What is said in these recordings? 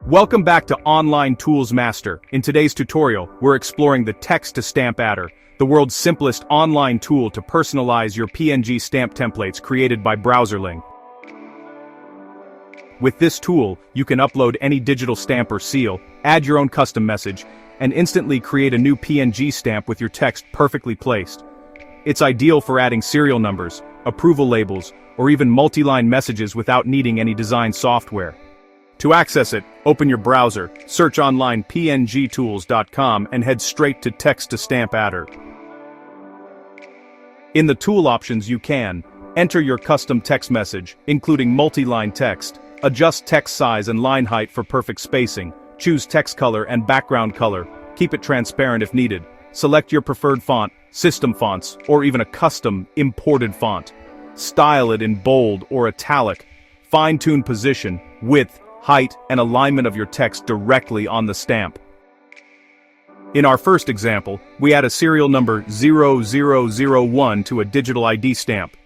Welcome back to Online Tools Master. In today's tutorial, we're exploring the text-to-stamp adder, the world's simplest online tool to personalize your PNG stamp templates created by Browserling. With this tool, you can upload any digital stamp or seal, add your own custom message, and instantly create a new PNG stamp with your text perfectly placed. It's ideal for adding serial numbers, approval labels, or even multi-line messages without needing any design software. To access it, open your browser, search online pngtools.com and head straight to Text-to-Stamp Adder. In the tool options you can enter your custom text message, including multi-line text, adjust text size and line height for perfect spacing, choose text color and background color, keep it transparent if needed, select your preferred font, system fonts, or even a custom, imported font. Style it in bold or italic, fine-tune position, width, height, and alignment of your text directly on the stamp. In our first example, we add a serial number 0001 to a digital ID stamp.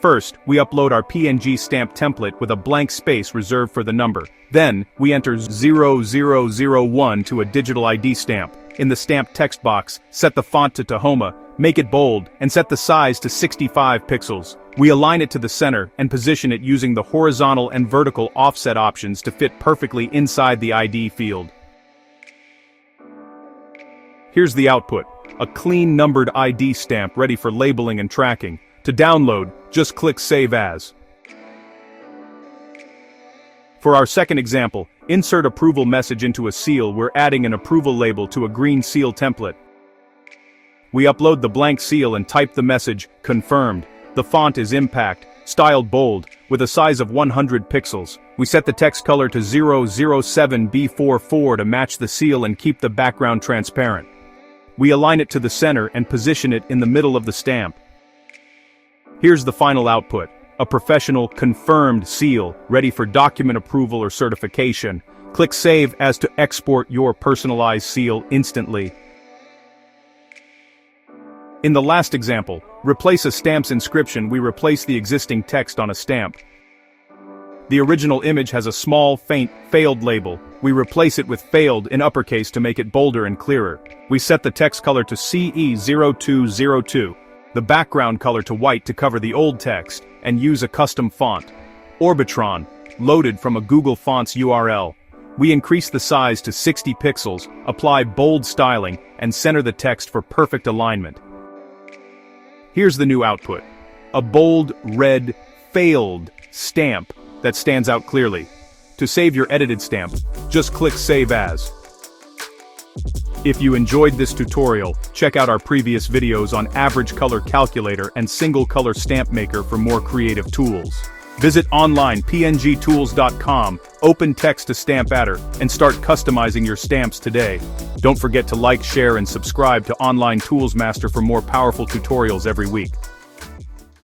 First, we upload our PNG stamp template with a blank space reserved for the number. Then, we enter 0001 to a digital ID stamp. In the stamp text box, set the font to Tahoma, make it bold, and set the size to 65 pixels. We align it to the center and position it using the horizontal and vertical offset options to fit perfectly inside the ID field. Here's the output, a clean numbered ID stamp ready for labeling and tracking. To download, just click Save As. For our second example, insert approval message into a seal. We're adding an approval label to a green seal template. We upload the blank seal and type the message, confirmed. The font is Impact, styled bold, with a size of 100 pixels. We set the text color to 007B44 to match the seal and keep the background transparent. We align it to the center and position it in the middle of the stamp. Here's the final output, a professional, confirmed seal, ready for document approval or certification. Click Save As to export your personalized seal instantly. In the last example, replace a stamp's inscription. We replace the existing text on a stamp. The original image has a small, faint, failed label. We replace it with failed in uppercase to make it bolder and clearer. We set the text color to CE0202, the background color to white to cover the old text, and use a custom font, Orbitron, loaded from a Google Fonts URL. We increase the size to 60 pixels, apply bold styling, and center the text for perfect alignment. Here's the new output, a bold, red, failed stamp that stands out clearly. To save your edited stamp, just click Save As. If you enjoyed this tutorial, check out our previous videos on average color calculator and single color stamp maker for more creative tools. Visit online pngtools.com, open Text-to-Stamp Adder, and start customizing your stamps today. Don't forget to like, share, and subscribe to Online Tools Master for more powerful tutorials every week.